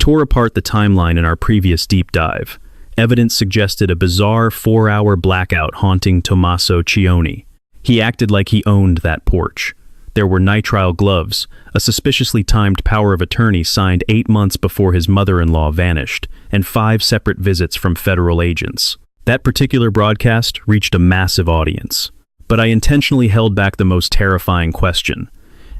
tore apart the timeline in our previous deep dive. Evidence suggested a bizarre 4-hour blackout haunting Tomaso Chioni. He acted like he owned that porch. There were nitrile gloves, a suspiciously timed power of attorney signed 8 months before his mother-in-law vanished, and 5 separate visits from federal agents. That particular broadcast reached a massive audience. But I intentionally held back the most terrifying question.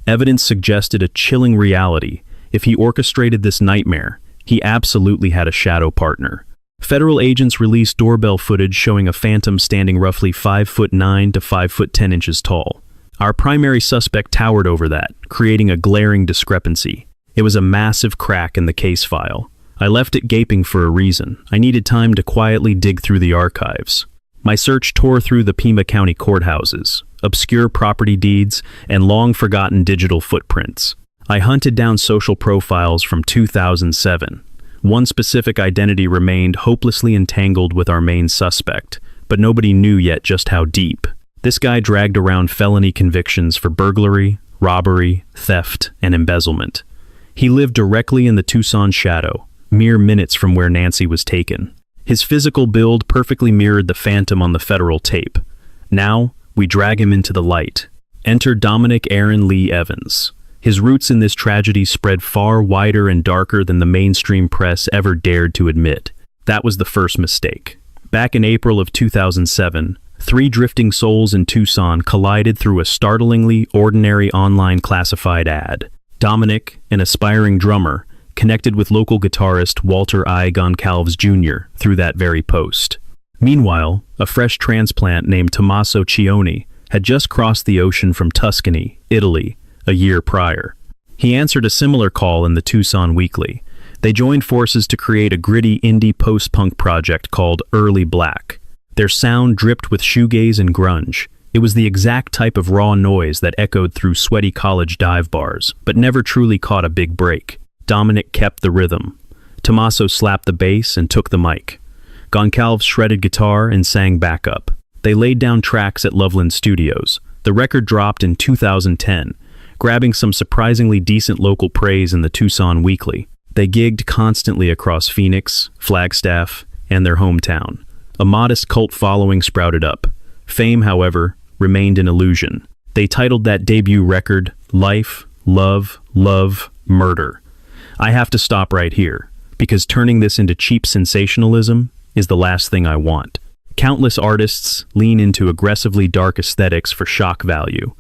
Evidence suggested a chilling reality. If he orchestrated this nightmare, he absolutely had a shadow partner. Federal agents released doorbell footage showing a phantom standing roughly 5'9" to 5'10" tall. Our primary suspect towered over that, creating a glaring discrepancy. It was a massive crack in the case file. I left it gaping for a reason. I needed time to quietly dig through the archives. My search tore through the Pima County courthouses, obscure property deeds, and long-forgotten digital footprints. I hunted down social profiles from 2007. One specific identity remained hopelessly entangled with our main suspect, but nobody knew yet just how deep. This guy dragged around felony convictions for burglary, robbery, theft, and embezzlement. He lived directly in the Tucson shadow, mere minutes from where Nancy was taken. His physical build perfectly mirrored the phantom on the federal tape. Now, we drag him into the light. Enter Dominic Aaron Lee Evans. His roots in this tragedy spread far wider and darker than the mainstream press ever dared to admit. That was the first mistake. Back in April of 2007, 3 drifting souls in Tucson collided through a startlingly ordinary online classified ad. Dominic, an aspiring drummer, connected with local guitarist Walter I. Goncalves Jr. through that very post. Meanwhile, a fresh transplant named Tomaso Chioni had just crossed the ocean from Tuscany, Italy, a year prior. He answered a similar call in the Tucson Weekly. They joined forces to create a gritty indie post-punk project called Early Black. Their sound dripped with shoegaze and grunge. It was the exact type of raw noise that echoed through sweaty college dive bars, but never truly caught a big break. Dominic kept the rhythm. Tomaso slapped the bass and took the mic. Goncalves shredded guitar and sang backup. They laid down tracks at Loveland Studios. The record dropped in 2010, grabbing some surprisingly decent local praise in the Tucson Weekly. They gigged constantly across Phoenix, Flagstaff, and their hometown. A modest cult following sprouted up. Fame, however, remained an illusion. They titled that debut record, Life, Love, Love, Murder. I have to stop right here, because turning this into cheap sensationalism is the last thing I want. Countless artists lean into aggressively dark aesthetics for shock value.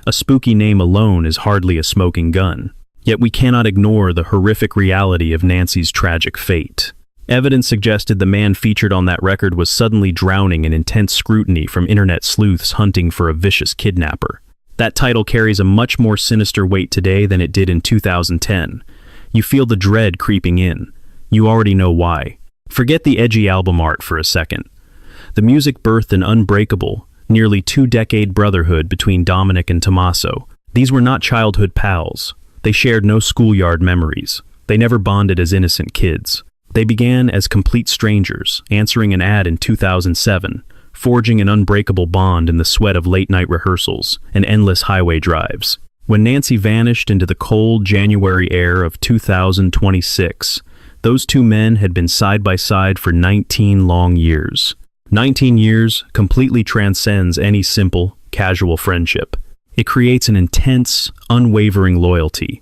A spooky name alone is hardly a smoking gun. Yet we cannot ignore the horrific reality of Nancy's tragic fate. Evidence suggested the man featured on that record was suddenly drowning in intense scrutiny from internet sleuths hunting for a vicious kidnapper. That title carries a much more sinister weight today than it did in 2010. You feel the dread creeping in. You already know why. Forget the edgy album art for a second. The music birthed an unbreakable, nearly 2-decade brotherhood between Dominic and Tomaso. These were not childhood pals. They shared no schoolyard memories. They never bonded as innocent kids. They began as complete strangers, answering an ad in 2007, forging an unbreakable bond in the sweat of late-night rehearsals and endless highway drives. When Nancy vanished into the cold January air of 2026, those two men had been side by side for 19 long years. 19 years completely transcends any simple, casual friendship. It creates an intense, unwavering loyalty.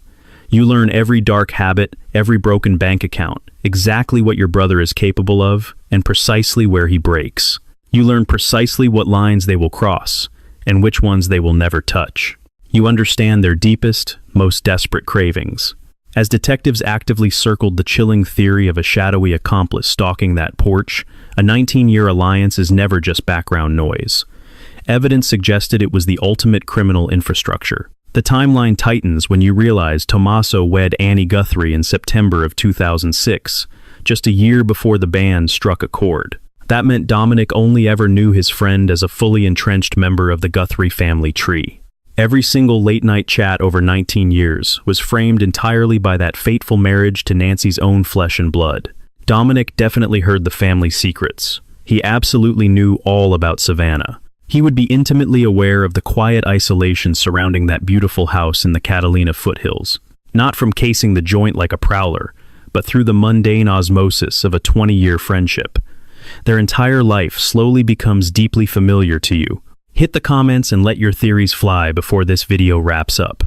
You learn every dark habit, every broken bank account, exactly what your brother is capable of, and precisely where he breaks. You learn precisely what lines they will cross, and which ones they will never touch. You understand their deepest, most desperate cravings. As detectives actively circled the chilling theory of a shadowy accomplice stalking that porch, a 19-year alliance is never just background noise. Evidence suggested it was the ultimate criminal infrastructure. The timeline tightens when you realize Tomaso wed Nancy Guthrie in September of 2006, just a year before the band struck a chord. That meant Dominic only ever knew his friend as a fully entrenched member of the Guthrie family tree. Every single late-night chat over 19 years was framed entirely by that fateful marriage to Nancy's own flesh and blood. Dominic definitely heard the family secrets. He absolutely knew all about Savannah. He would be intimately aware of the quiet isolation surrounding that beautiful house in the Catalina foothills. Not from casing the joint like a prowler, but through the mundane osmosis of a 20-year friendship. Their entire life slowly becomes deeply familiar to you. Hit the comments and let your theories fly before this video wraps up.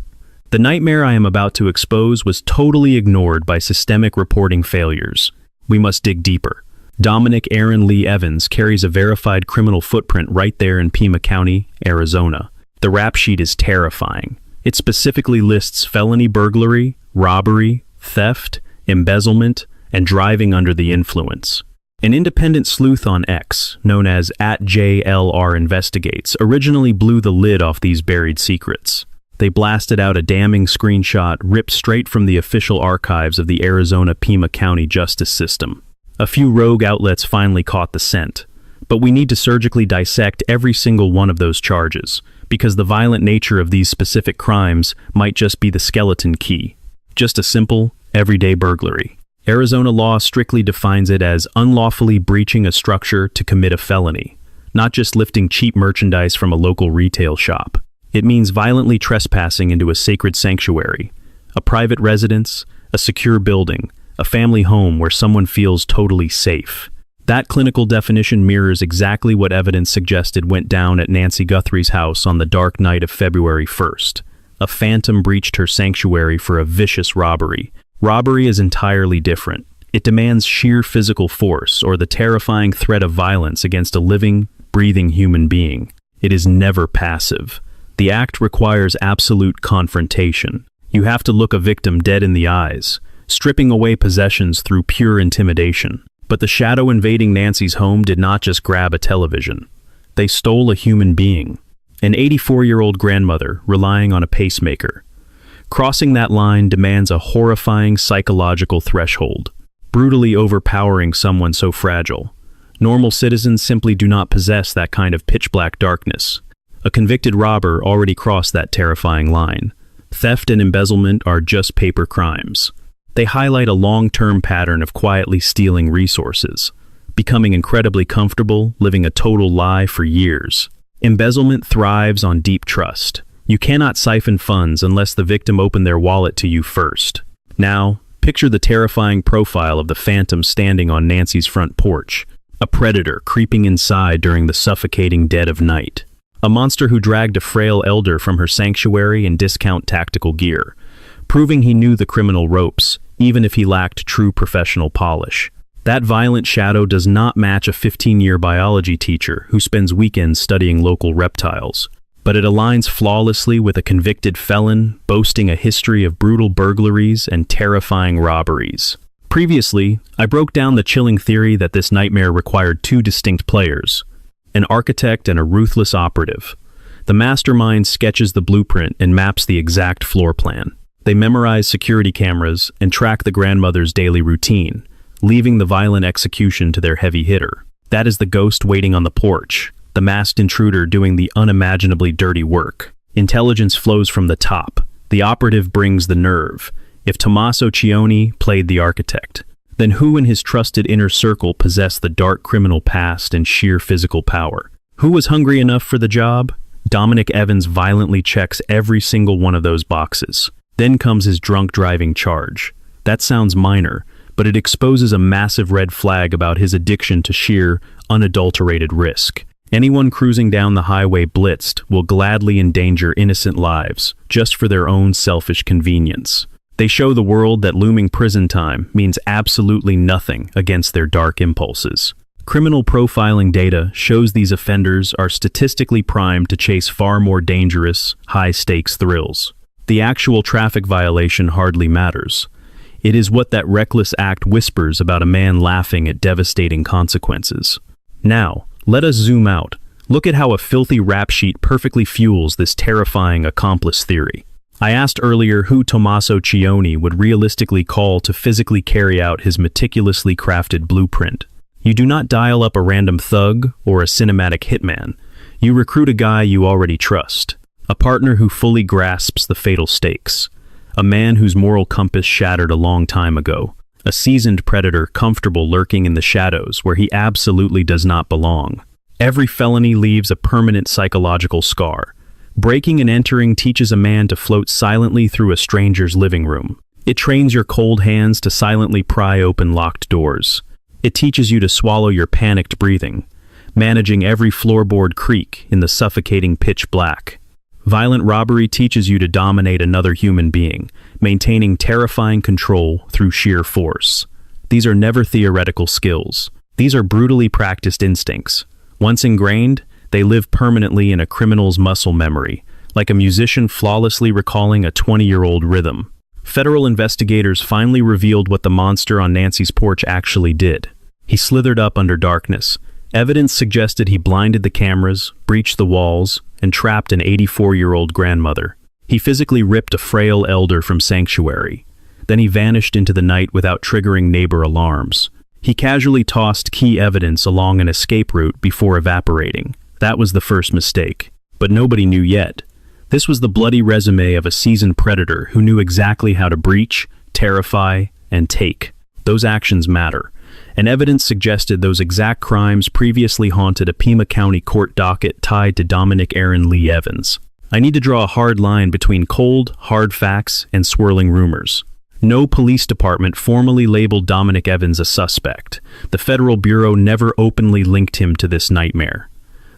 The nightmare I am about to expose was totally ignored by systemic reporting failures. We must dig deeper. Dominic Aaron Lee Evans carries a verified criminal footprint right there in Pima County, Arizona. The rap sheet is terrifying. It specifically lists felony burglary, robbery, theft, embezzlement, and driving under the influence. An independent sleuth on X, known as @JLR Investigates, originally blew the lid off these buried secrets. They blasted out a damning screenshot ripped straight from the official archives of the Arizona Pima County justice system. A few rogue outlets finally caught the scent, but we need to surgically dissect every single one of those charges, because the violent nature of these specific crimes might just be the skeleton key. Just a simple, everyday burglary. Arizona law strictly defines it as unlawfully breaching a structure to commit a felony, not just lifting cheap merchandise from a local retail shop. It means violently trespassing into a sacred sanctuary, a private residence, a secure building, a family home where someone feels totally safe. That clinical definition mirrors exactly what evidence suggested went down at Nancy Guthrie's house on the dark night of February 1st. A phantom breached her sanctuary for a vicious robbery. Robbery is entirely different. It demands sheer physical force or the terrifying threat of violence against a living, breathing human being. It is never passive. The act requires absolute confrontation. You have to look a victim dead in the eyes, stripping away possessions through pure intimidation. But the shadow invading Nancy's home did not just grab a television. They stole a human being, an 84-year-old grandmother relying on a pacemaker. Crossing that line demands a horrifying psychological threshold, brutally overpowering someone so fragile. Normal citizens simply do not possess that kind of pitch-black darkness. A convicted robber already crossed that terrifying line. Theft and embezzlement are just paper crimes. They highlight a long-term pattern of quietly stealing resources, becoming incredibly comfortable, living a total lie for years. Embezzlement thrives on deep trust. You cannot siphon funds unless the victim opened their wallet to you first. Now, picture the terrifying profile of the phantom standing on Nancy's front porch, a predator creeping inside during the suffocating dead of night. A monster who dragged a frail elder from her sanctuary in discount tactical gear, proving he knew the criminal ropes, even if he lacked true professional polish. That violent shadow does not match a 15-year biology teacher who spends weekends studying local reptiles, but it aligns flawlessly with a convicted felon boasting a history of brutal burglaries and terrifying robberies. Previously, I broke down the chilling theory that this nightmare required two distinct players, an architect and a ruthless operative. The mastermind sketches the blueprint and maps the exact floor plan. They memorize security cameras and track the grandmother's daily routine, leaving the violent execution to their heavy hitter. That is the ghost waiting on the porch, the masked intruder doing the unimaginably dirty work. Intelligence flows from the top. The operative brings the nerve. If Tomaso Chioni played the architect, then who in his trusted inner circle possessed the dark criminal past and sheer physical power? Who was hungry enough for the job? Dominic Evans violently checks every single one of those boxes. Then comes his drunk driving charge. That sounds minor, but it exposes a massive red flag about his addiction to sheer, unadulterated risk. Anyone cruising down the highway blitzed will gladly endanger innocent lives, just for their own selfish convenience. They show the world that looming prison time means absolutely nothing against their dark impulses. Criminal profiling data shows these offenders are statistically primed to chase far more dangerous, high-stakes thrills. The actual traffic violation hardly matters. It is what that reckless act whispers about a man laughing at devastating consequences. Now, let us zoom out. Look at how a filthy rap sheet perfectly fuels this terrifying accomplice theory. I asked earlier who Tomaso Chioni would realistically call to physically carry out his meticulously crafted blueprint. You do not dial up a random thug or a cinematic hitman. You recruit a guy you already trust, a partner who fully grasps the fatal stakes, a man whose moral compass shattered a long time ago, a seasoned predator comfortable lurking in the shadows where he absolutely does not belong. Every felony leaves a permanent psychological scar. Breaking and entering teaches a man to float silently through a stranger's living room. It trains your cold hands to silently pry open locked doors. It teaches you to swallow your panicked breathing, managing every floorboard creak in the suffocating pitch black. Violent robbery teaches you to dominate another human being, maintaining terrifying control through sheer force. These are never theoretical skills. These are brutally practiced instincts. Once ingrained, they live permanently in a criminal's muscle memory, like a musician flawlessly recalling a 20-year-old rhythm. Federal investigators finally revealed what the monster on Nancy's porch actually did. He slithered up under darkness. Evidence suggested he blinded the cameras, breached the walls, and trapped an 84-year-old grandmother. He physically ripped a frail elder from sanctuary. Then he vanished into the night without triggering neighbor alarms. He casually tossed key evidence along an escape route before evaporating. That was the first mistake. But nobody knew yet. This was the bloody resume of a seasoned predator who knew exactly how to breach, terrify, and take. Those actions matter. And evidence suggested those exact crimes previously haunted a Pima County court docket tied to Dominic Aaron Lee Evans. I need to draw a hard line between cold, hard facts and swirling rumors. No police department formally labeled Dominic Evans a suspect. The Federal Bureau never openly linked him to this nightmare.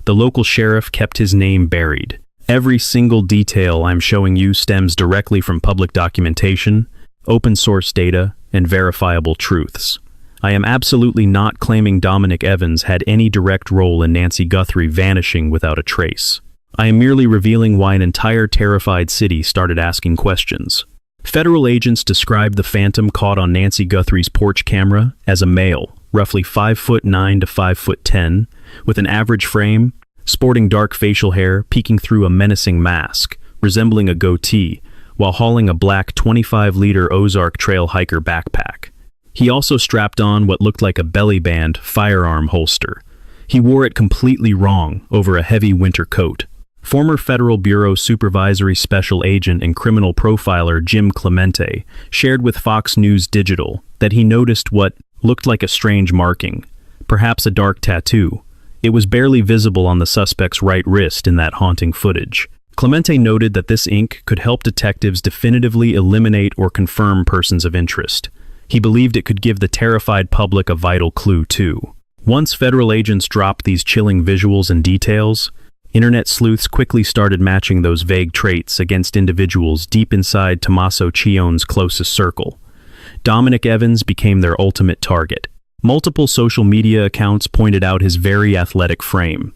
The local sheriff kept his name buried. Every single detail I'm showing you stems directly from public documentation, open source data, and verifiable truths. I am absolutely not claiming Dominic Evans had any direct role in Nancy Guthrie vanishing without a trace. I am merely revealing why an entire terrified city started asking questions. Federal agents described the phantom caught on Nancy Guthrie's porch camera as a male, roughly 5'9" to 5'10", with an average frame, sporting dark facial hair peeking through a menacing mask, resembling a goatee, while hauling a black 25-liter Ozark Trail hiker backpack. He also strapped on what looked like a belly band firearm holster. He wore it completely wrong over a heavy winter coat. Former Federal Bureau Supervisory Special Agent and criminal profiler Jim Clemente shared with Fox News Digital that he noticed what looked like a strange marking, perhaps a dark tattoo. It was barely visible on the suspect's right wrist in that haunting footage. Clemente noted that this ink could help detectives definitively eliminate or confirm persons of interest. He believed it could give the terrified public a vital clue, too. Once federal agents dropped these chilling visuals and details, internet sleuths quickly started matching those vague traits against individuals deep inside Tomaso Chioni's closest circle. Dominic Evans became their ultimate target. Multiple social media accounts pointed out his very athletic frame.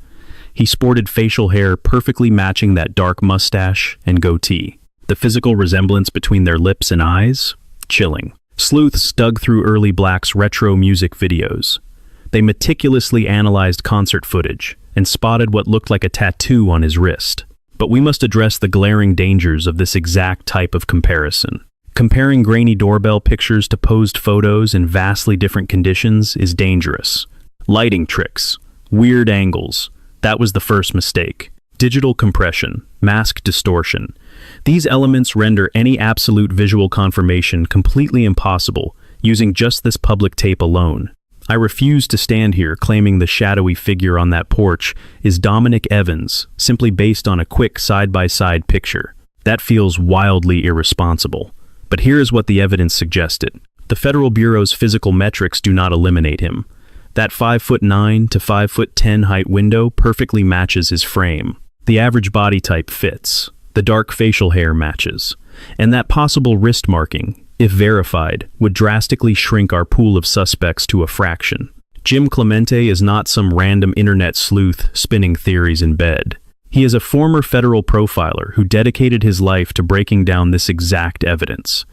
He sported facial hair perfectly matching that dark mustache and goatee. The physical resemblance between their lips and eyes? Chilling. Sleuths dug through early Black's retro music videos. They meticulously analyzed concert footage and spotted what looked like a tattoo on his wrist. But we must address the glaring dangers of this exact type of comparison. Comparing grainy doorbell pictures to posed photos in vastly different conditions is dangerous. Lighting tricks, weird angles, that was the first mistake. Digital compression, mask distortion. These elements render any absolute visual confirmation completely impossible using just this public tape alone. I refuse to stand here claiming the shadowy figure on that porch is Dominic Evans, simply based on a quick side-by-side picture. That feels wildly irresponsible. But here is what the evidence suggested. The Federal Bureau's physical metrics do not eliminate him. That 5'9" to 5'10" height window perfectly matches his frame. The average body type fits. The dark facial hair matches. And that possible wrist marking, if verified, would drastically shrink our pool of suspects to a fraction. Jim Clemente is not some random internet sleuth spinning theories in bed. He is a former federal profiler who dedicated his life to breaking down this exact evidence.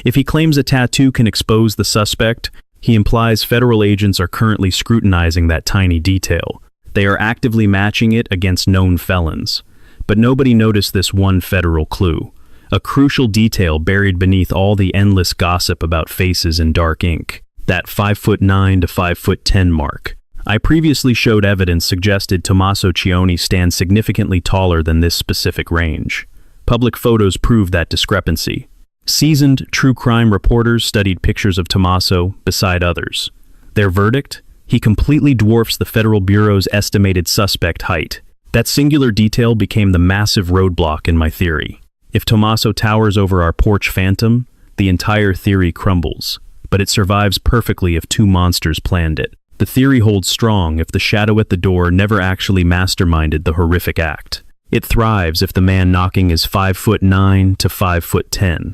If he claims a tattoo can expose the suspect, he implies federal agents are currently scrutinizing that tiny detail. They are actively matching it against known felons. But nobody noticed this one federal clue, a crucial detail buried beneath all the endless gossip about faces in dark ink, that 5'9" to 5'10" mark. I previously showed evidence suggested Tomaso Chioni stands significantly taller than this specific range. Public photos prove that discrepancy. Seasoned true crime reporters studied pictures of Tomaso beside others. Their verdict? He completely dwarfs the Federal Bureau's estimated suspect height. That singular detail became the massive roadblock in my theory. If Tomaso towers over our porch phantom, the entire theory crumbles, but it survives perfectly if two monsters planned it. The theory holds strong if the shadow at the door never actually masterminded the horrific act. It thrives if the man knocking is 5'9" to 5'10",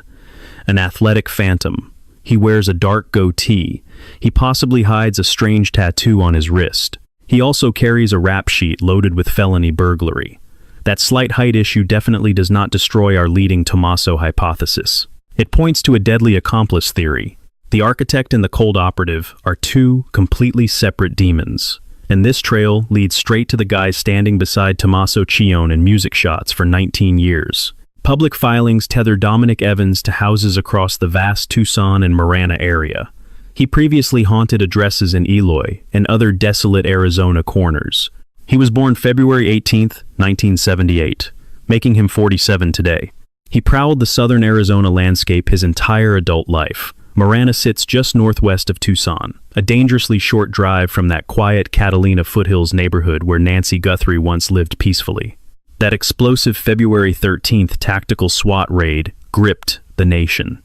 an athletic phantom. He wears a dark goatee. He possibly hides a strange tattoo on his wrist. He also carries a rap sheet loaded with felony burglary. That slight height issue definitely does not destroy our leading Tomaso hypothesis. It points to a deadly accomplice theory. The architect and the cold operative are two completely separate demons, and this trail leads straight to the guy standing beside Tomaso Chioni in music shots for 19 years. Public filings tether Dominic Evans to houses across the vast Tucson and Marana area. He previously haunted addresses in Eloy and other desolate Arizona corners. He was born February 18, 1978, making him 47 today. He prowled the southern Arizona landscape his entire adult life. Marana sits just northwest of Tucson, a dangerously short drive from that quiet Catalina foothills neighborhood where Nancy Guthrie once lived peacefully. That explosive February 13th tactical SWAT raid gripped the nation.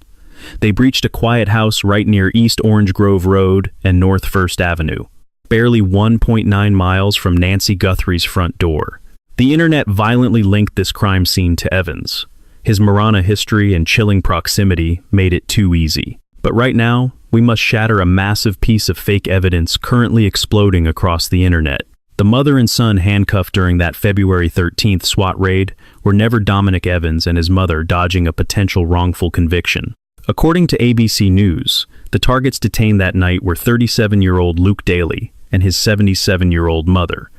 They breached a quiet house right near East Orange Grove Road and North First Avenue, barely 1.9 miles from Nancy Guthrie's front door. The internet violently linked this crime scene to Evans. His Marana history and chilling proximity made it too easy. But right now, we must shatter a massive piece of fake evidence currently exploding across the internet. The mother and son handcuffed during that February 13th SWAT raid were never Dominic Evans and his mother dodging a potential wrongful conviction. According to ABC News, the targets detained that night were 37-year-old Luke Daly and his 77-year-old mother.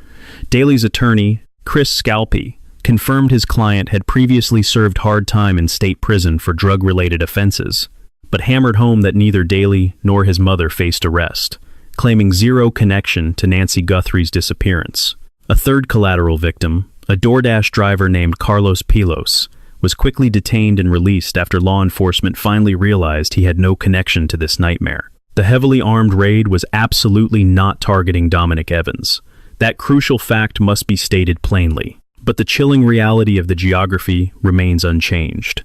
Daly's attorney, Chris Scalpi, confirmed his client had previously served hard time in state prison for drug-related offenses, but hammered home that neither Daly nor his mother faced arrest, claiming zero connection to Nancy Guthrie's disappearance. A third collateral victim, a DoorDash driver named Carlos Pilos, was quickly detained and released after law enforcement finally realized he had no connection to this nightmare. The heavily armed raid was absolutely not targeting Dominic Evans. That crucial fact must be stated plainly. But the chilling reality of the geography remains unchanged.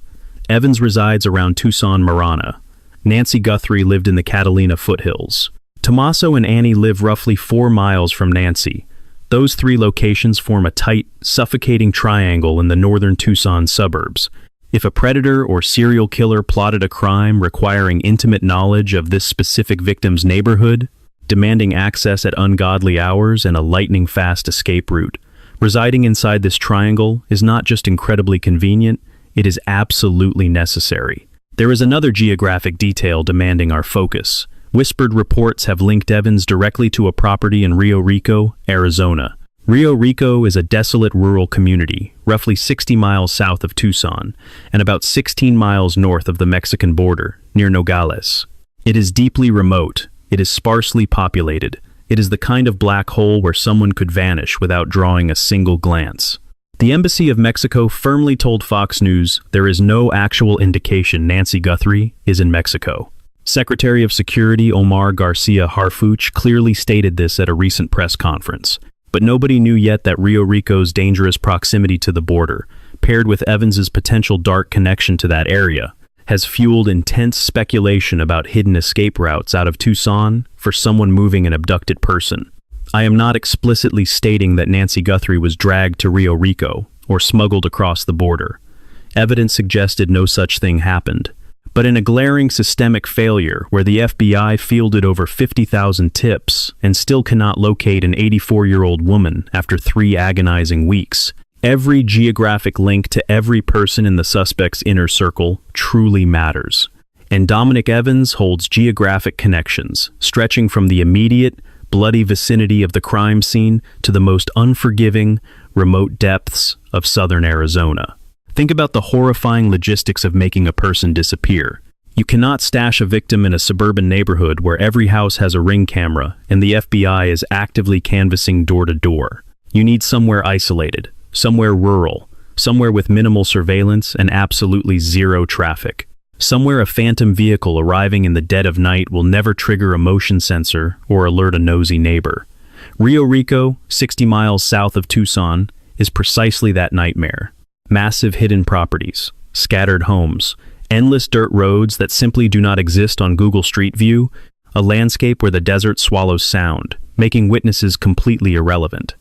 Evans resides around Tucson, Marana. Nancy Guthrie lived in the Catalina foothills. Tomaso and Annie live roughly 4 miles from Nancy. Those three locations form a tight, suffocating triangle in the northern Tucson suburbs. If a predator or serial killer plotted a crime requiring intimate knowledge of this specific victim's neighborhood, demanding access at ungodly hours and a lightning-fast escape route, residing inside this triangle is not just incredibly convenient, it is absolutely necessary. There is another geographic detail demanding our focus. Whispered reports have linked Evans directly to a property in Rio Rico, Arizona. Rio Rico is a desolate rural community, roughly 60 miles south of Tucson, and about 16 miles north of the Mexican border, near Nogales. It is deeply remote. It is sparsely populated. It is the kind of black hole where someone could vanish without drawing a single glance. The Embassy of Mexico firmly told Fox News there is no actual indication Nancy Guthrie is in Mexico. Secretary of Security Omar Garcia Harfuch clearly stated this at a recent press conference, but nobody knew yet that Rio Rico's dangerous proximity to the border, paired with Evans's potential dark connection to that area, has fueled intense speculation about hidden escape routes out of Tucson for someone moving an abducted person. I am not explicitly stating that Nancy Guthrie was dragged to Rio Rico or smuggled across the border. Evidence suggested no such thing happened. But in a glaring systemic failure where the FBI fielded over 50,000 tips and still cannot locate an 84-year-old woman after 3 agonizing weeks, every geographic link to every person in the suspect's inner circle truly matters. And Dominic Evans holds geographic connections, stretching from the immediate, bloody vicinity of the crime scene to the most unforgiving, remote depths of southern Arizona. Think about the horrifying logistics of making a person disappear. You cannot stash a victim in a suburban neighborhood where every house has a ring camera and the FBI is actively canvassing door to door. You need somewhere isolated, somewhere rural, somewhere with minimal surveillance and absolutely zero traffic. Somewhere a phantom vehicle arriving in the dead of night will never trigger a motion sensor or alert a nosy neighbor. Rio Rico, 60 miles south of Tucson, is precisely that nightmare. Massive hidden properties, scattered homes, Endless dirt roads that simply do not exist on Google Street View, a landscape where the desert swallows sound, making witnesses completely irrelevant.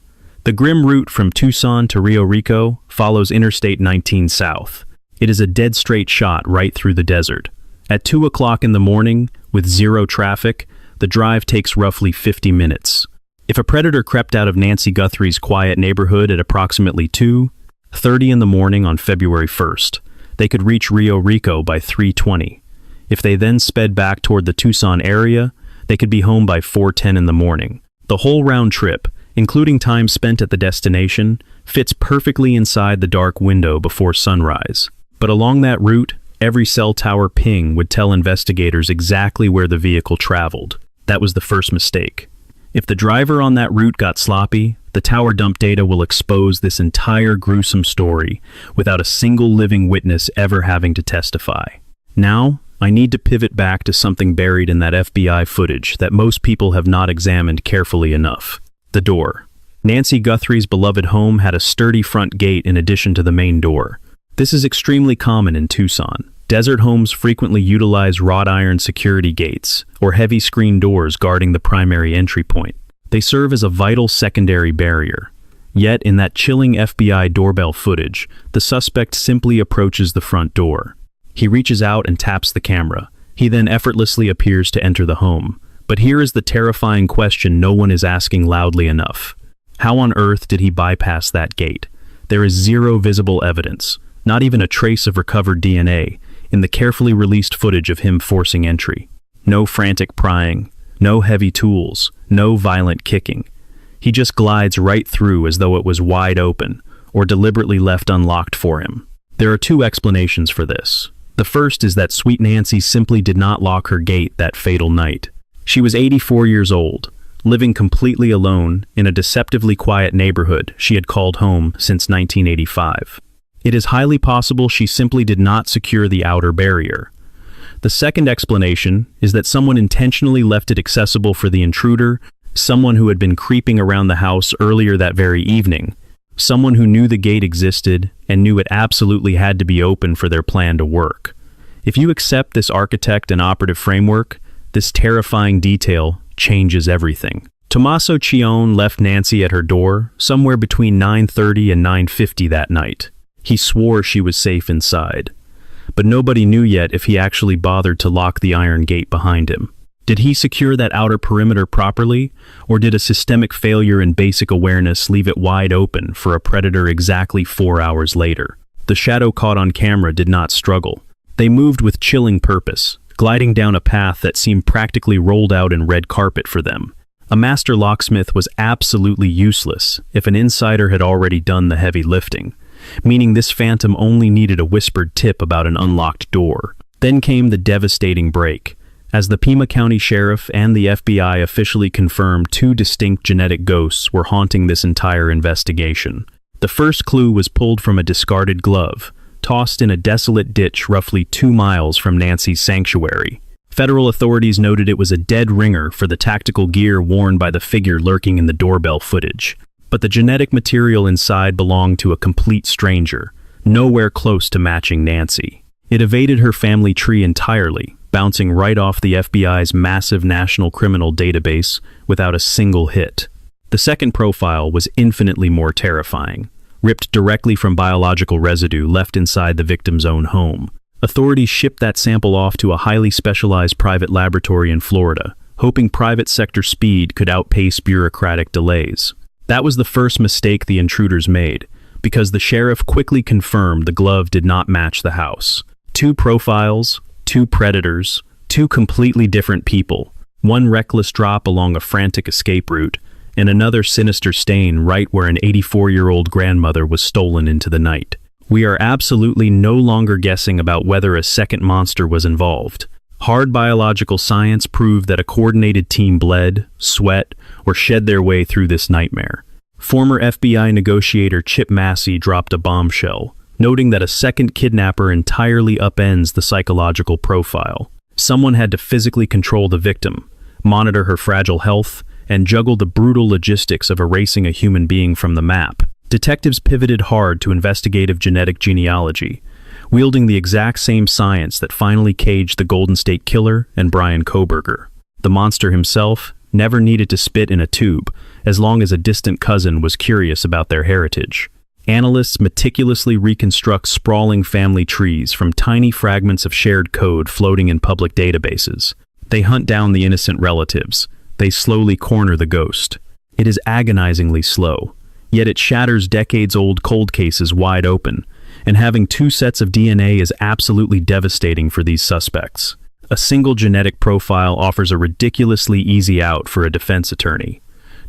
The grim route from Tucson to Rio Rico follows Interstate 19 south. It is a dead straight shot right through the desert. At 2 o'clock in the morning, with zero traffic, the drive takes roughly 50 minutes. If a predator crept out of Nancy Guthrie's quiet neighborhood at approximately 2:30 in the morning on February 1st, they could reach Rio Rico by 3:20. If they then sped back toward the Tucson area, they could be home by 4:10 in the morning. The whole round trip, including time spent at the destination, fits perfectly inside the dark window before sunrise. But along that route, every cell tower ping would tell investigators exactly where the vehicle traveled. That was the first mistake. If the driver on that route got sloppy, the tower dump data will expose this entire gruesome story without a single living witness ever having to testify. Now, I need to pivot back to something buried in that FBI footage that most people have not examined carefully enough. The door. Nancy Guthrie's beloved home had a sturdy front gate in addition to the main door. This is extremely common in Tucson. Desert homes frequently utilize wrought iron security gates or heavy screen doors guarding the primary entry point. They serve as a vital secondary barrier. Yet, in that chilling FBI doorbell footage, the suspect simply approaches the front door. He reaches out and taps the camera. He then effortlessly appears to enter the home. But here is the terrifying question no one is asking loudly enough. How on earth did he bypass that gate? There is zero visible evidence, not even a trace of recovered DNA, in the carefully released footage of him forcing entry. No frantic prying, no heavy tools, no violent kicking. He just glides right through as though it was wide open, or deliberately left unlocked for him. There are two explanations for this. The first is that Sweet Nancy simply did not lock her gate that fatal night. She was 84 years old, living completely alone in a deceptively quiet neighborhood she had called home since 1985. It is highly possible she simply did not secure the outer barrier. The second explanation is that someone intentionally left it accessible for the intruder, someone who had been creeping around the house earlier that very evening, someone who knew the gate existed and knew it absolutely had to be open for their plan to work. If you accept this architect and operative framework, this terrifying detail changes everything. Tomaso Chioni left Nancy at her door somewhere between 9:30 and 9:50 that night. He swore she was safe inside, but nobody knew yet if he actually bothered to lock the iron gate behind him. Did he secure that outer perimeter properly, or did a systemic failure in basic awareness leave it wide open for a predator exactly 4 hours later? The shadow caught on camera did not struggle. They moved with chilling purpose, gliding down a path that seemed practically rolled out in red carpet for them. A master locksmith was absolutely useless if an insider had already done the heavy lifting, meaning this phantom only needed a whispered tip about an unlocked door. Then came the devastating break, as the Pima County Sheriff and the FBI officially confirmed two distinct genetic ghosts were haunting this entire investigation. The first clue was pulled from a discarded glove, tossed in a desolate ditch roughly 2 miles from Nancy's sanctuary. Federal authorities noted it was a dead ringer for the tactical gear worn by the figure lurking in the doorbell footage. But the genetic material inside belonged to a complete stranger, nowhere close to matching Nancy. It evaded her family tree entirely, bouncing right off the FBI's massive national criminal database without a single hit. The second profile was infinitely more terrifying, ripped directly from biological residue left inside the victim's own home. Authorities shipped that sample off to a highly specialized private laboratory in Florida, hoping private sector speed could outpace bureaucratic delays. That was the first mistake the intruders made, because the sheriff quickly confirmed the glove did not match the house. Two profiles, two predators, two completely different people, one reckless drop along a frantic escape route, and another sinister stain right where an 84-year-old grandmother was stolen into the night. We are absolutely no longer guessing about whether a second monster was involved. Hard biological science proved that a coordinated team bled, sweat, or shed their way through this nightmare. Former FBI negotiator Chip Massey dropped a bombshell, noting that a second kidnapper entirely upends the psychological profile. Someone had to physically control the victim, monitor her fragile health, and juggle the brutal logistics of erasing a human being from the map. Detectives pivoted hard to investigative genetic genealogy, wielding the exact same science that finally caged the Golden State Killer and Brian Kohberger. The monster himself never needed to spit in a tube, as long as a distant cousin was curious about their heritage. Analysts meticulously reconstruct sprawling family trees from tiny fragments of shared code floating in public databases. They hunt down the innocent relatives. They slowly corner the ghost. It is agonizingly slow, yet it shatters decades-old cold cases wide open, and having two sets of DNA is absolutely devastating for these suspects. A single genetic profile offers a ridiculously easy out for a defense attorney.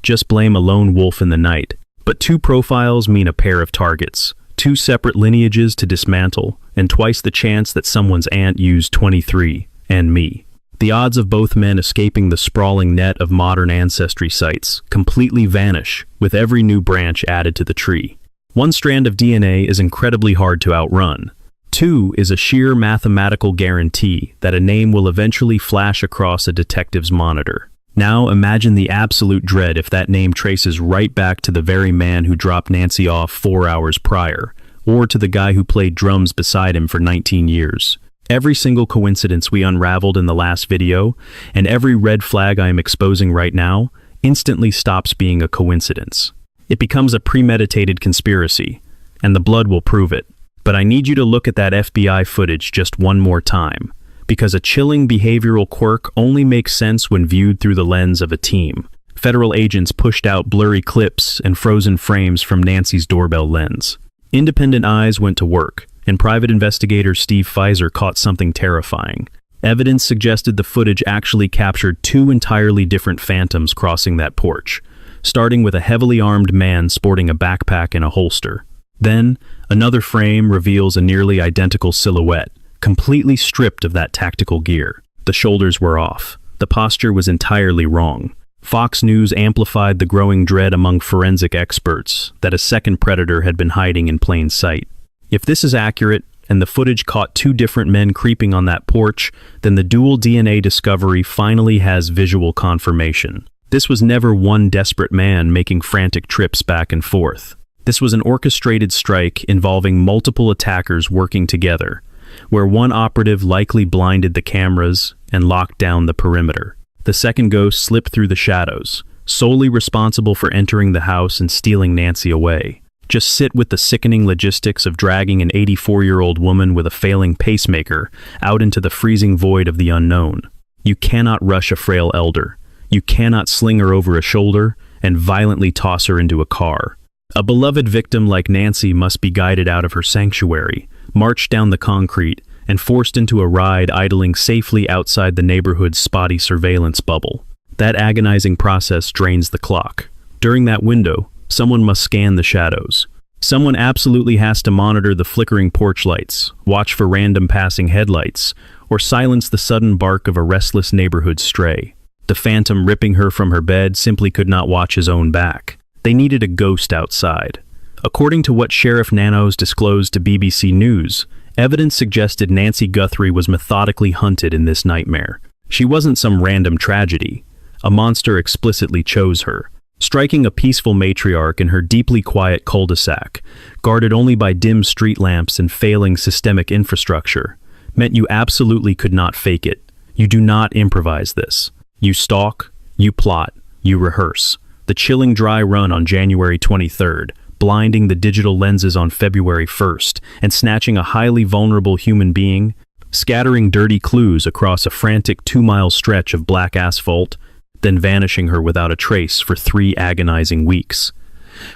Just blame a lone wolf in the night. But two profiles mean a pair of targets, two separate lineages to dismantle, and twice the chance that someone's aunt used 23 and me. The odds of both men escaping the sprawling net of modern ancestry sites completely vanish with every new branch added to the tree. One strand of DNA is incredibly hard to outrun. Two is a sheer mathematical guarantee that a name will eventually flash across a detective's monitor. Now imagine the absolute dread if that name traces right back to the very man who dropped Nancy off 4 hours prior, or to the guy who played drums beside him for 19 years. Every single coincidence we unraveled in the last video, and every red flag I am exposing right now, instantly stops being a coincidence. It becomes a premeditated conspiracy, and the blood will prove it. But I need you to look at that FBI footage just one more time, because a chilling behavioral quirk only makes sense when viewed through the lens of a team. Federal agents pushed out blurry clips and frozen frames from Nancy's doorbell lens. Independent eyes went to work, and private investigator Steve Pfizer caught something terrifying. Evidence suggested the footage actually captured two entirely different phantoms crossing that porch, starting with a heavily armed man sporting a backpack and a holster. Then, another frame reveals a nearly identical silhouette, completely stripped of that tactical gear. The shoulders were off. The posture was entirely wrong. Fox News amplified the growing dread among forensic experts that a second predator had been hiding in plain sight. If this is accurate, and the footage caught two different men creeping on that porch, then the dual DNA discovery finally has visual confirmation. This was never one desperate man making frantic trips back and forth. This was an orchestrated strike involving multiple attackers working together, where one operative likely blinded the cameras and locked down the perimeter. The second ghost slipped through the shadows, solely responsible for entering the house and stealing Nancy away. Just sit with the sickening logistics of dragging an 84-year-old woman with a failing pacemaker out into the freezing void of the unknown. You cannot rush a frail elder. You cannot sling her over a shoulder and violently toss her into a car. A beloved victim like Nancy must be guided out of her sanctuary, marched down the concrete, and forced into a ride idling safely outside the neighborhood's spotty surveillance bubble. That agonizing process drains the clock. During that window, someone must scan the shadows. Someone absolutely has to monitor the flickering porch lights, watch for random passing headlights, or silence the sudden bark of a restless neighborhood stray. The phantom ripping her from her bed simply could not watch his own back. They needed a ghost outside. According to what Sheriff Nanos disclosed to BBC News, evidence suggested Nancy Guthrie was methodically hunted in this nightmare. She wasn't some random tragedy. A monster explicitly chose her. Striking a peaceful matriarch in her deeply quiet cul-de-sac, guarded only by dim street lamps and failing systemic infrastructure, meant you absolutely could not fake it. You do not improvise this. You stalk, you plot, you rehearse. The chilling dry run on January 23rd, blinding the digital lenses on February 1st, and snatching a highly vulnerable human being, scattering dirty clues across a frantic 2-mile stretch of black asphalt, then vanishing her without a trace for 3 agonizing weeks.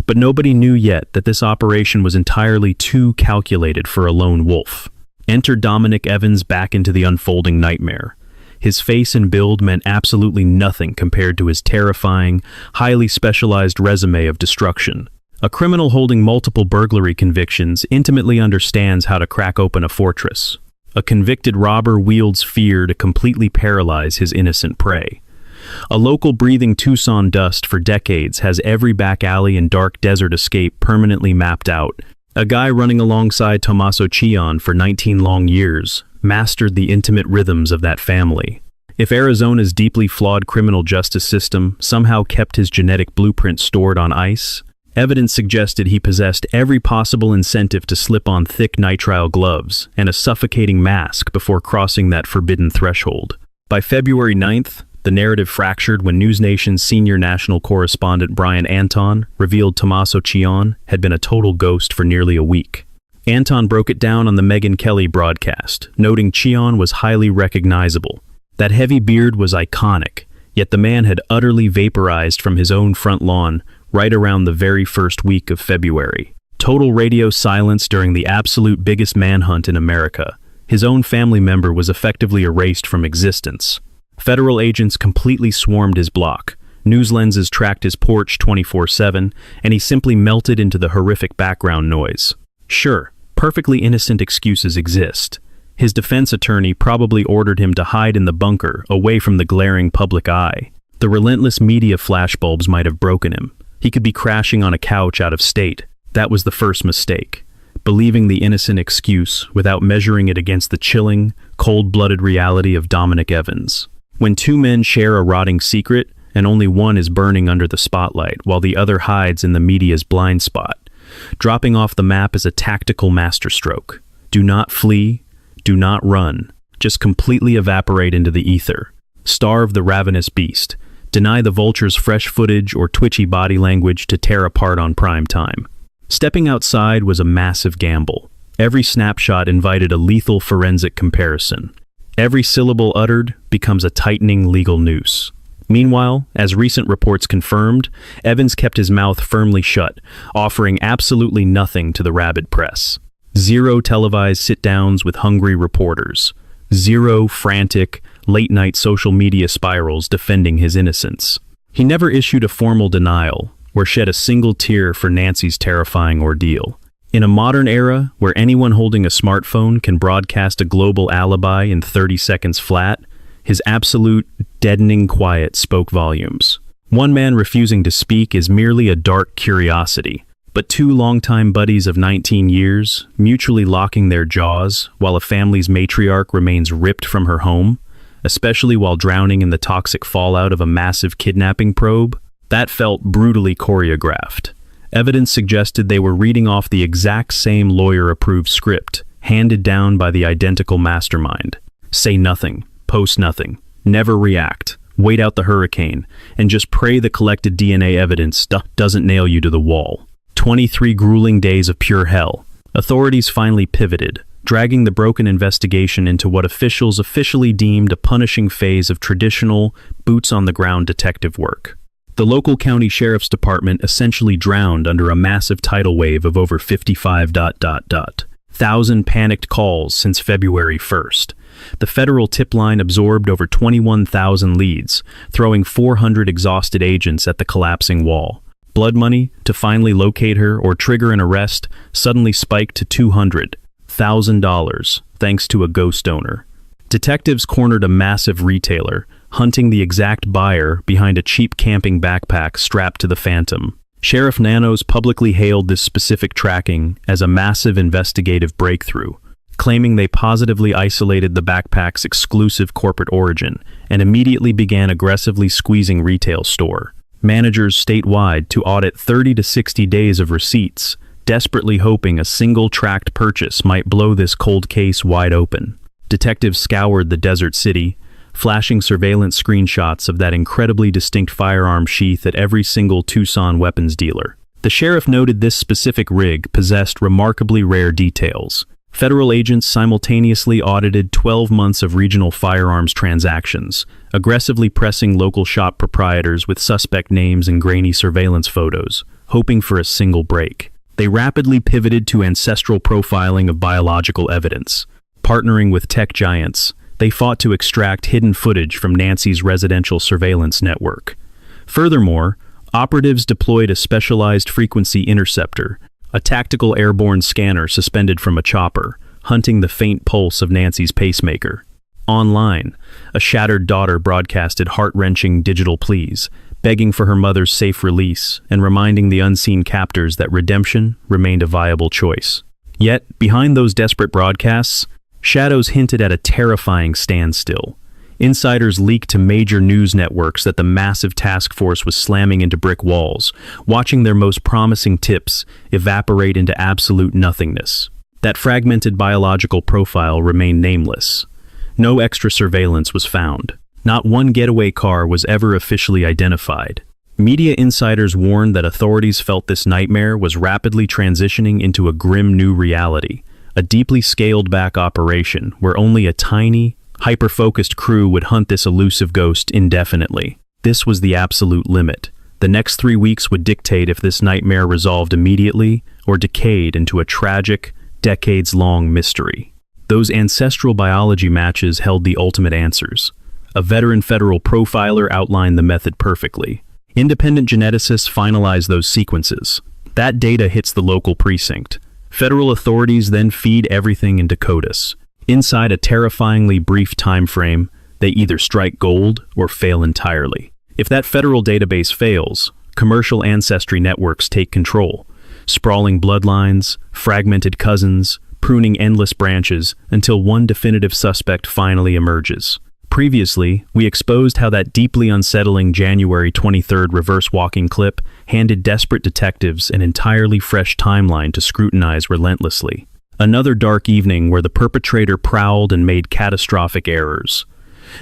But nobody knew yet that this operation was entirely too calculated for a lone wolf. Enter Dominic Evans back into the unfolding nightmare. His face and build meant absolutely nothing compared to his terrifying, highly specialized resume of destruction. A criminal holding multiple burglary convictions intimately understands how to crack open a fortress. A convicted robber wields fear to completely paralyze his innocent prey. A local breathing Tucson dust for decades has every back alley and dark desert escape permanently mapped out. A guy running alongside Tomaso Chioni for 19 long years mastered the intimate rhythms of that family. If Arizona's deeply flawed criminal justice system somehow kept his genetic blueprint stored on ice, Evidence suggested he possessed every possible incentive to slip on thick nitrile gloves and a suffocating mask before crossing that forbidden threshold. By February 9th, the narrative fractured when NewsNation's senior national correspondent Brian Anton revealed Tomaso Chioni had been a total ghost for nearly a week. Anton broke it down on the Megyn Kelly broadcast, noting Chioni was highly recognizable. That heavy beard was iconic, yet the man had utterly vaporized from his own front lawn right around the very first week of February. Total radio silence during the absolute biggest manhunt in America. His own family member was effectively erased from existence. Federal agents completely swarmed his block. News lenses tracked his porch 24/7, and he simply melted into the horrific background noise. Sure, perfectly innocent excuses exist. His defense attorney probably ordered him to hide in the bunker, away from the glaring public eye. The relentless media flashbulbs might have broken him. He could be crashing on a couch out of state. That was the first mistake. Believing the innocent excuse without measuring it against the chilling, cold-blooded reality of Dominic Evans. When two men share a rotting secret, and only one is burning under the spotlight while the other hides in the media's blind spot, dropping off the map is a tactical masterstroke. Do not flee, do not run, just completely evaporate into the ether. Starve the ravenous beast. Deny the vulture's fresh footage or twitchy body language to tear apart on prime time. Stepping outside was a massive gamble. Every snapshot invited a lethal forensic comparison. Every syllable uttered becomes a tightening legal noose. Meanwhile, as recent reports confirmed, Evans kept his mouth firmly shut, offering absolutely nothing to the rabid press. Zero televised sit-downs with hungry reporters. Zero frantic, late-night social media spirals defending his innocence. He never issued a formal denial or shed a single tear for Nancy's terrifying ordeal. In a modern era where anyone holding a smartphone can broadcast a global alibi in 30 seconds flat, his absolute, deadening quiet spoke volumes. One man refusing to speak is merely a dark curiosity, but two longtime buddies of 19 years, mutually locking their jaws while a family's matriarch remains ripped from her home, especially while drowning in the toxic fallout of a massive kidnapping probe, that felt brutally choreographed. Evidence suggested they were reading off the exact same lawyer-approved script, handed down by the identical mastermind. Say nothing, post nothing, never react, wait out the hurricane, and just pray the collected DNA evidence doesn't nail you to the wall. 23 grueling days of pure hell. Authorities finally pivoted, dragging the broken investigation into what officials officially deemed a punishing phase of traditional, boots-on-the-ground detective work. The local county sheriff's department essentially drowned under a massive tidal wave of over 55,000 panicked calls since February 1st. The federal tip line absorbed over 21,000 leads, throwing 400 exhausted agents at the collapsing wall. Blood money to finally locate her or trigger an arrest suddenly spiked to $200,000 thanks to a ghost owner. Detectives cornered a massive retailer, hunting the exact buyer behind a cheap camping backpack strapped to the Phantom. Sheriff Nanos publicly hailed this specific tracking as a massive investigative breakthrough, claiming they positively isolated the backpack's exclusive corporate origin and immediately began aggressively squeezing retail store managers statewide to audit 30 to 60 days of receipts, desperately hoping a single tracked purchase might blow this cold case wide open. Detectives scoured the desert city, flashing surveillance screenshots of that incredibly distinct firearm sheath at every single Tucson weapons dealer. The sheriff noted this specific rig possessed remarkably rare details. Federal agents simultaneously audited 12 months of regional firearms transactions, aggressively pressing local shop proprietors with suspect names and grainy surveillance photos, hoping for a single break. They rapidly pivoted to ancestral profiling of biological evidence. Partnering with tech giants, they fought to extract hidden footage from Nancy's residential surveillance network. Furthermore, operatives deployed a specialized frequency interceptor, a tactical airborne scanner suspended from a chopper, hunting the faint pulse of Nancy's pacemaker. Online, a shattered daughter broadcasted heart-wrenching digital pleas, begging for her mother's safe release and reminding the unseen captors that redemption remained a viable choice. Yet, behind those desperate broadcasts, shadows hinted at a terrifying standstill. Insiders leaked to major news networks that the massive task force was slamming into brick walls, watching their most promising tips evaporate into absolute nothingness. That fragmented biological profile remained nameless. No extra surveillance was found. Not one getaway car was ever officially identified. Media insiders warned that authorities felt this nightmare was rapidly transitioning into a grim new reality, a deeply scaled-back operation where only a tiny, hyper-focused crew would hunt this elusive ghost indefinitely. This was the absolute limit. The next 3 weeks would dictate if this nightmare resolved immediately or decayed into a tragic, decades-long mystery. Those ancestral biology matches held the ultimate answers. A veteran federal profiler outlined the method perfectly. Independent geneticists finalize those sequences. That data hits the local precinct. Federal authorities then feed everything into CODIS. Inside a terrifyingly brief time frame, they either strike gold or fail entirely. If that federal database fails, commercial ancestry networks take control. Sprawling bloodlines, fragmented cousins, pruning endless branches until one definitive suspect finally emerges. Previously, we exposed how that deeply unsettling January 23rd reverse walking clip handed desperate detectives an entirely fresh timeline to scrutinize relentlessly. Another dark evening where the perpetrator prowled and made catastrophic errors.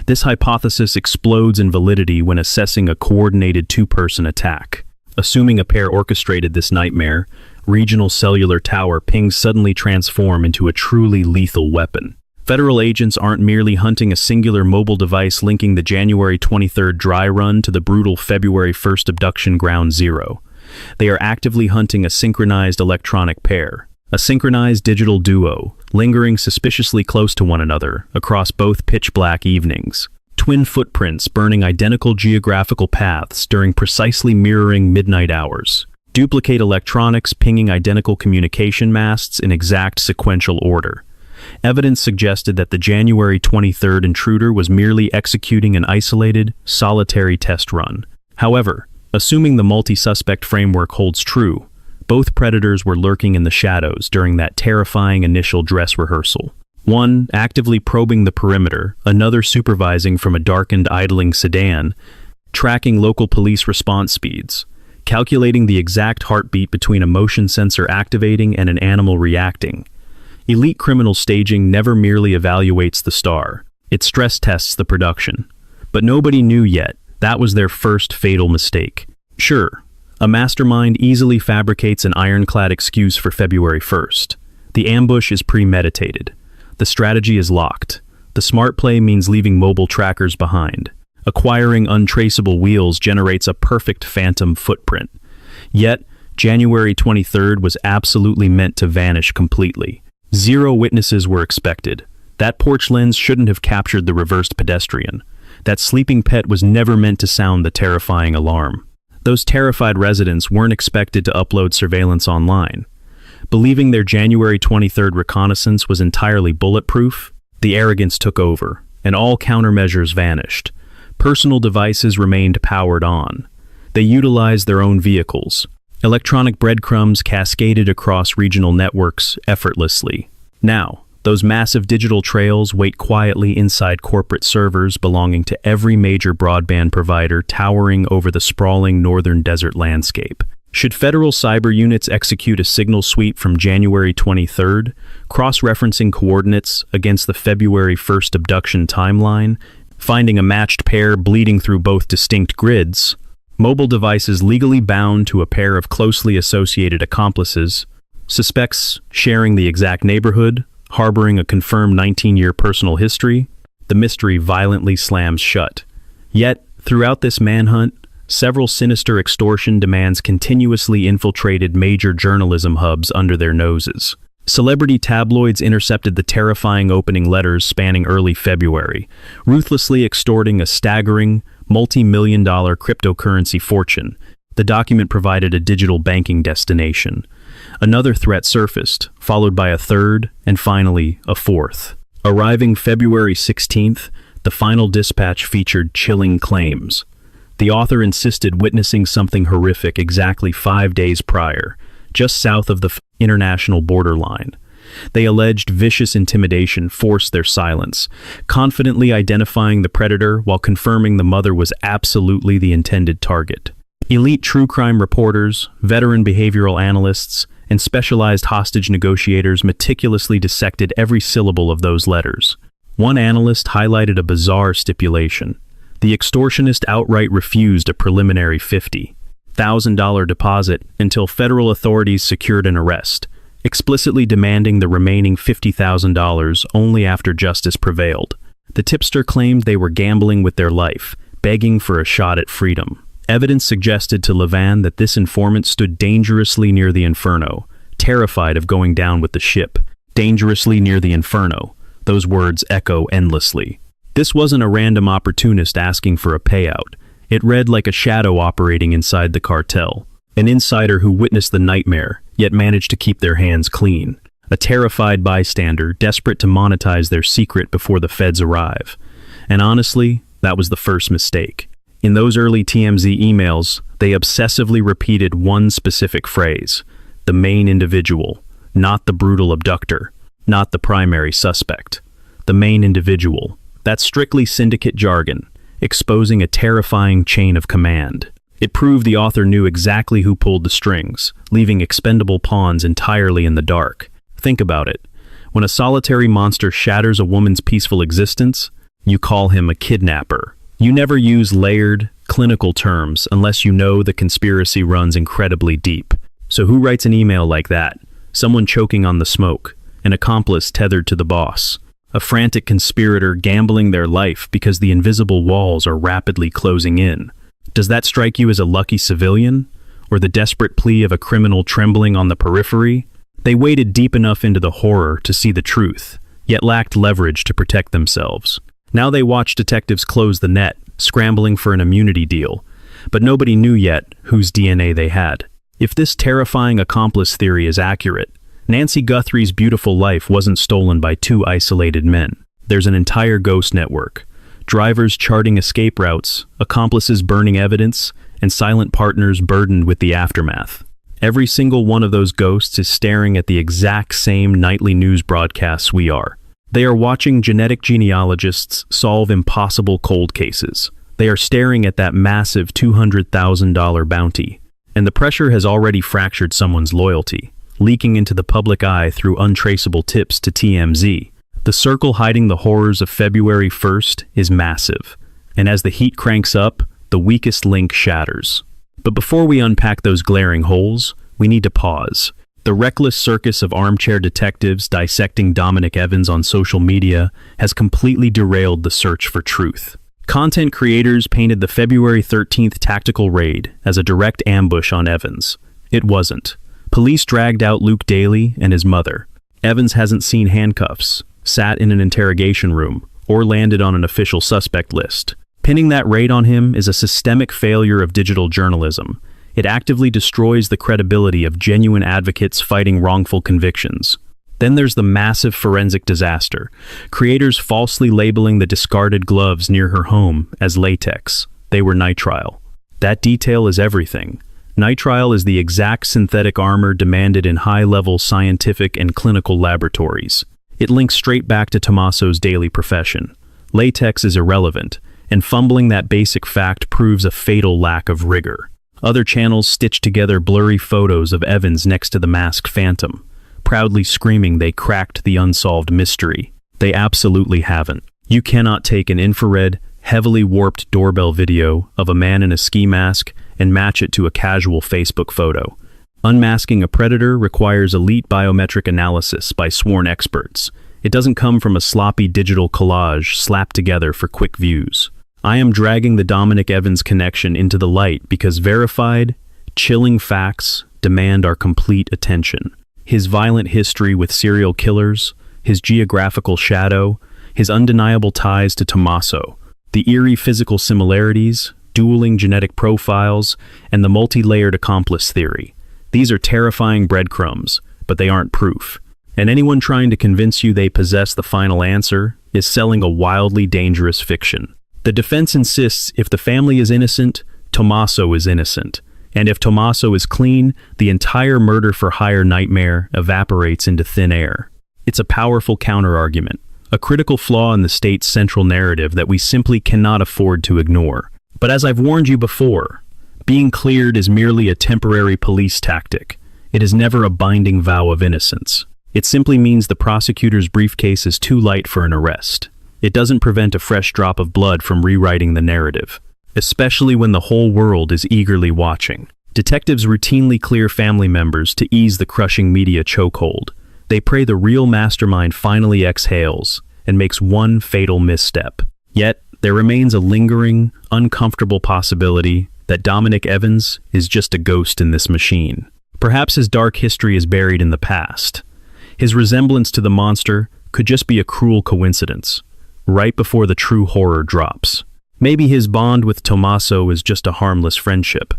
This hypothesis explodes in validity when assessing a coordinated two-person attack. Assuming a pair orchestrated this nightmare, regional cellular tower pings suddenly transform into a truly lethal weapon. Federal agents aren't merely hunting a singular mobile device linking the January 23rd dry run to the brutal February 1st abduction ground zero. They are actively hunting a synchronized electronic pair, a synchronized digital duo, lingering suspiciously close to one another across both pitch-black evenings. Twin footprints burning identical geographical paths during precisely mirroring midnight hours. Duplicate electronics pinging identical communication masts in exact sequential order. Evidence suggested that the January 23rd intruder was merely executing an isolated, solitary test run. However, assuming the multi-suspect framework holds true, both predators were lurking in the shadows during that terrifying initial dress rehearsal. One actively probing the perimeter, another supervising from a darkened idling sedan, tracking local police response speeds, calculating the exact heartbeat between a motion sensor activating and an animal reacting. Elite criminal staging never merely evaluates the star, it stress tests the production. But nobody knew yet that was their first fatal mistake. Sure, a mastermind easily fabricates an ironclad excuse for February 1st. The ambush is premeditated. The strategy is locked. The smart play means leaving mobile trackers behind. Acquiring untraceable wheels generates a perfect phantom footprint. Yet, January 23rd was absolutely meant to vanish completely. 0 witnesses were expected. That porch lens shouldn't have captured the reversed pedestrian. That sleeping pet was never meant to sound the terrifying alarm. Those terrified residents weren't expected to upload surveillance online. Believing their January 23rd reconnaissance was entirely bulletproof, the arrogance took over, and all countermeasures vanished. Personal devices remained powered on. They utilized their own vehicles. Electronic breadcrumbs cascaded across regional networks effortlessly. Now, those massive digital trails wait quietly inside corporate servers belonging to every major broadband provider towering over the sprawling northern desert landscape. Should federal cyber units execute a signal sweep from January 23rd, cross-referencing coordinates against the February 1st abduction timeline, finding a matched pair bleeding through both distinct grids, mobile devices legally bound to a pair of closely associated accomplices, suspects sharing the exact neighborhood, harboring a confirmed 19-year personal history, the mystery violently slams shut. Yet, throughout this manhunt, several sinister extortion demands continuously infiltrated major journalism hubs under their noses. Celebrity tabloids intercepted the terrifying opening letters spanning early February, ruthlessly extorting a staggering, multi-million-dollar cryptocurrency fortune. The document provided a digital banking destination. Another threat surfaced, followed by a third, and finally, a fourth. Arriving February 16th, the final dispatch featured chilling claims. The author insisted witnessing something horrific exactly 5 days prior, just south of the international borderline. They alleged vicious intimidation forced their silence, confidently identifying the predator while confirming the mother was absolutely the intended target. Elite true crime reporters, veteran behavioral analysts, and specialized hostage negotiators meticulously dissected every syllable of those letters. One analyst highlighted a bizarre stipulation. The extortionist outright refused a preliminary $50,000 deposit until federal authorities secured an arrest, explicitly demanding the remaining $50,000 only after justice prevailed. The tipster claimed they were gambling with their life, begging for a shot at freedom. Evidence suggested to Levan that this informant stood dangerously near the inferno, terrified of going down with the ship. Dangerously near the inferno. Those words echo endlessly. This wasn't a random opportunist asking for a payout. It read like a shadow operating inside the cartel. An insider who witnessed the nightmare, yet managed to keep their hands clean. A terrified bystander, desperate to monetize their secret before the feds arrive. And honestly, that was the first mistake. In those early TMZ emails, they obsessively repeated one specific phrase: the main individual, not the brutal abductor, not the primary suspect. The main individual. That's strictly syndicate jargon, exposing a terrifying chain of command. It proved the author knew exactly who pulled the strings, leaving expendable pawns entirely in the dark. Think about it. When a solitary monster shatters a woman's peaceful existence, you call him a kidnapper. You never use layered, clinical terms unless you know the conspiracy runs incredibly deep. So who writes an email like that? Someone choking on the smoke, an accomplice tethered to the boss, a frantic conspirator gambling their life because the invisible walls are rapidly closing in. Does that strike you as a lucky civilian? Or the desperate plea of a criminal trembling on the periphery? They waded deep enough into the horror to see the truth, yet lacked leverage to protect themselves. Now they watch detectives close the net, scrambling for an immunity deal, but nobody knew yet whose DNA they had. If this terrifying accomplice theory is accurate, Nancy Guthrie's beautiful life wasn't stolen by two isolated men. There's an entire ghost network. Drivers charting escape routes, accomplices burning evidence, and silent partners burdened with the aftermath. Every single one of those ghosts is staring at the exact same nightly news broadcasts we are. They are watching genetic genealogists solve impossible cold cases. They are staring at that massive $200,000 bounty. And the pressure has already fractured someone's loyalty, leaking into the public eye through untraceable tips to TMZ. The circle hiding the horrors of February 1st is massive. And as the heat cranks up, the weakest link shatters. But before we unpack those glaring holes, we need to pause. The reckless circus of armchair detectives dissecting Dominic Evans on social media has completely derailed the search for truth. Content creators painted the February 13th tactical raid as a direct ambush on Evans. It wasn't. Police dragged out Luke Daly and his mother. Evans hasn't seen handcuffs, sat in an interrogation room, or landed on an official suspect list. Pinning that raid on him is a systemic failure of digital journalism. It actively destroys the credibility of genuine advocates fighting wrongful convictions. Then there's the massive forensic disaster, creators falsely labeling the discarded gloves near her home as latex. They were nitrile. That detail is everything. Nitrile is the exact synthetic armor demanded in high-level scientific and clinical laboratories. It links straight back to Tomaso's daily profession. Latex is irrelevant, and fumbling that basic fact proves a fatal lack of rigor. Other channels stitched together blurry photos of Evans next to the masked phantom, proudly screaming they cracked the unsolved mystery. They absolutely haven't. You cannot take an infrared, heavily warped doorbell video of a man in a ski mask and match it to a casual Facebook photo. Unmasking a predator requires elite biometric analysis by sworn experts. It doesn't come from a sloppy digital collage slapped together for quick views. I am dragging the Dominic Evans connection into the light because verified, chilling facts demand our complete attention. His violent history with serial killers, his geographical shadow, his undeniable ties to Tomaso, the eerie physical similarities, dueling genetic profiles, and the multi-layered accomplice theory. These are terrifying breadcrumbs, but they aren't proof. And anyone trying to convince you they possess the final answer is selling a wildly dangerous fiction. The defense insists if the family is innocent, Tomaso is innocent. And if Tomaso is clean, the entire murder-for-hire nightmare evaporates into thin air. It's a powerful counterargument, a critical flaw in the state's central narrative that we simply cannot afford to ignore. But as I've warned you before, being cleared is merely a temporary police tactic. It is never a binding vow of innocence. It simply means the prosecutor's briefcase is too light for an arrest. It doesn't prevent a fresh drop of blood from rewriting the narrative, especially when the whole world is eagerly watching. Detectives routinely clear family members to ease the crushing media chokehold. They pray the real mastermind finally exhales and makes one fatal misstep. Yet, there remains a lingering, uncomfortable possibility that Dominic Evans is just a ghost in this machine. Perhaps his dark history is buried in the past. His resemblance to the monster could just be a cruel coincidence, right before the true horror drops. Maybe his bond with Tomaso is just a harmless friendship.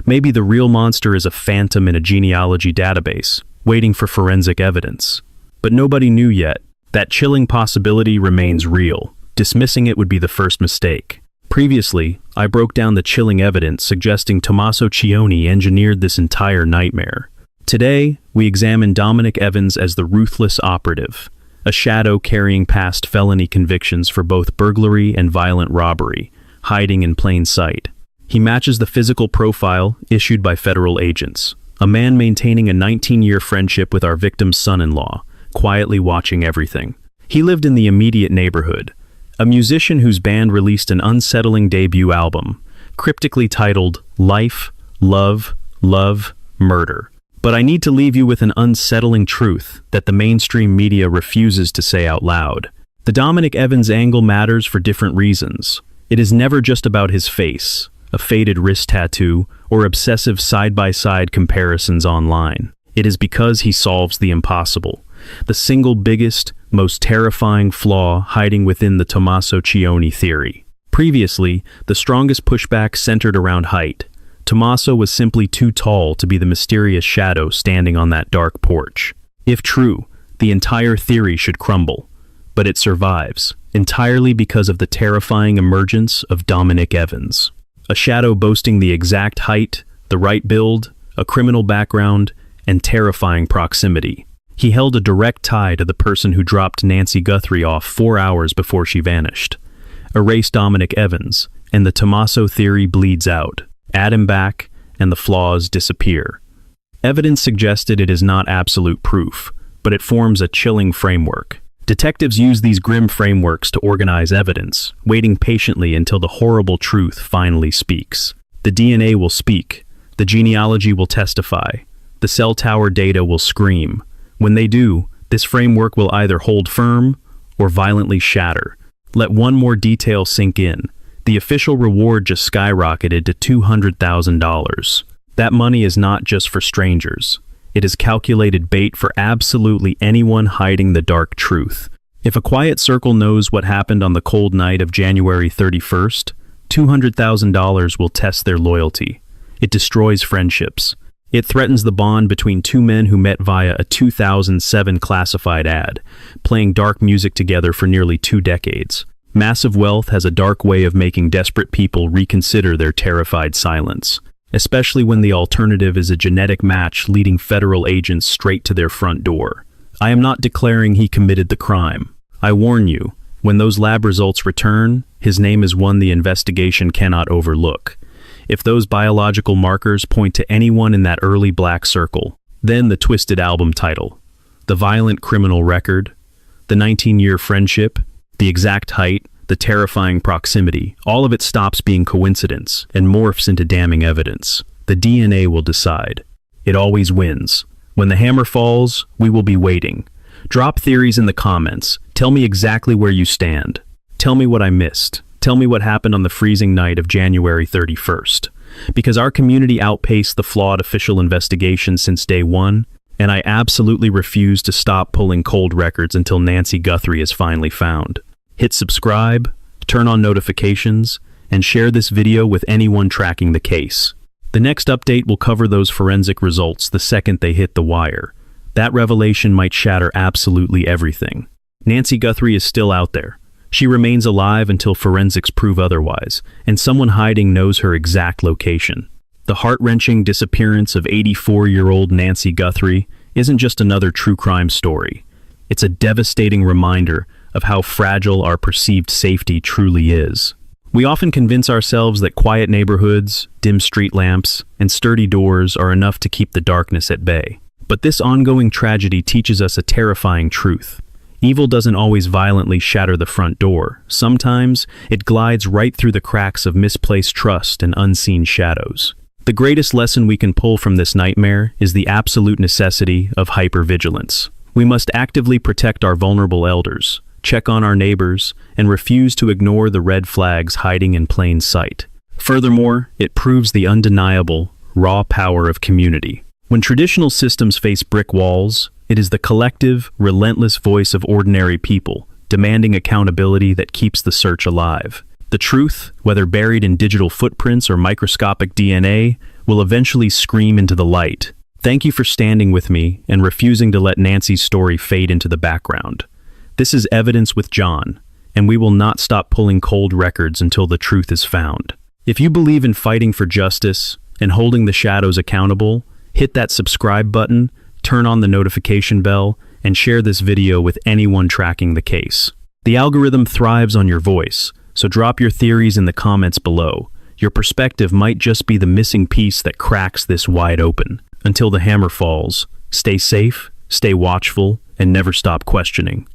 Maybe the real monster is a phantom in a genealogy database, waiting for forensic evidence. But nobody knew yet. That chilling possibility remains real. Dismissing it would be the first mistake. Previously, I broke down the chilling evidence suggesting Tomaso Chioni engineered this entire nightmare. Today, we examine Dominic Evans as the ruthless operative, a shadow carrying past felony convictions for both burglary and violent robbery, hiding in plain sight. He matches the physical profile issued by federal agents, a man maintaining a 19-year friendship with our victim's son-in-law, quietly watching everything. He lived in the immediate neighborhood, a musician whose band released an unsettling debut album, cryptically titled Life, Love, Love, Murder. But I need to leave you with an unsettling truth that the mainstream media refuses to say out loud. The Dominic Evans angle matters for different reasons. It is never just about his face, a faded wrist tattoo, or obsessive side-by-side comparisons online. It is because he solves the impossible, the single biggest, most terrifying flaw hiding within the Tomaso Chioni theory. Previously, the strongest pushback centered around height. Tomaso was simply too tall to be the mysterious shadow standing on that dark porch. If true, the entire theory should crumble. But it survives, entirely because of the terrifying emergence of Dominic Evans. A shadow boasting the exact height, the right build, a criminal background, and terrifying proximity. He held a direct tie to the person who dropped Nancy Guthrie off 4 hours before she vanished. Erase Dominic Evans, and the Tomaso theory bleeds out. Add him back, and the flaws disappear. Evidence suggested it is not absolute proof, but it forms a chilling framework. Detectives use these grim frameworks to organize evidence, waiting patiently until the horrible truth finally speaks. The DNA will speak, the genealogy will testify, the cell tower data will scream. When they do, this framework will either hold firm or violently shatter. Let one more detail sink in. The official reward just skyrocketed to $200,000. That money is not just for strangers. It is calculated bait for absolutely anyone hiding the dark truth. If a quiet circle knows what happened on the cold night of January 31st, $200,000 will test their loyalty. It destroys friendships. It threatens the bond between two men who met via a 2007 classified ad, playing dark music together for nearly 2 decades. Massive wealth has a dark way of making desperate people reconsider their terrified silence, especially when the alternative is a genetic match leading federal agents straight to their front door. I am not declaring he committed the crime. I warn you, when those lab results return, his name is one the investigation cannot overlook. If those biological markers point to anyone in that early black circle, then the twisted album title, the violent criminal record, the 19-year friendship, the exact height, the terrifying proximity, all of it stops being coincidence and morphs into damning evidence. The DNA will decide. It always wins. When the hammer falls, we will be waiting. Drop theories in the comments. Tell me exactly where you stand. Tell me what I missed. Tell me what happened on the freezing night of January 31st. Because our community outpaced the flawed official investigation since day one, and I absolutely refuse to stop pulling cold records until Nancy Guthrie is finally found. Hit subscribe, turn on notifications, and share this video with anyone tracking the case. The next update will cover those forensic results the second they hit the wire. That revelation might shatter absolutely everything. Nancy Guthrie is still out there. She remains alive until forensics prove otherwise, and someone hiding knows her exact location. The heart-wrenching disappearance of 84-year-old Nancy Guthrie isn't just another true crime story. It's a devastating reminder of how fragile our perceived safety truly is. We often convince ourselves that quiet neighborhoods, dim street lamps, and sturdy doors are enough to keep the darkness at bay. But this ongoing tragedy teaches us a terrifying truth. Evil doesn't always violently shatter the front door. Sometimes it glides right through the cracks of misplaced trust and unseen shadows. The greatest lesson we can pull from this nightmare is the absolute necessity of hypervigilance. We must actively protect our vulnerable elders, check on our neighbors, and refuse to ignore the red flags hiding in plain sight. Furthermore, it proves the undeniable, raw power of community. When traditional systems face brick walls, it is the collective, relentless voice of ordinary people, demanding accountability that keeps the search alive. The truth, whether buried in digital footprints or microscopic DNA, will eventually scream into the light. Thank you for standing with me and refusing to let Nancy's story fade into the background. This is Evidence with John, and we will not stop pulling cold records until the truth is found. If you believe in fighting for justice and holding the shadows accountable, hit that subscribe button, turn on the notification bell, and share this video with anyone tracking the case. The algorithm thrives on your voice, so drop your theories in the comments below. Your perspective might just be the missing piece that cracks this wide open. Until the hammer falls, stay safe, stay watchful, and never stop questioning.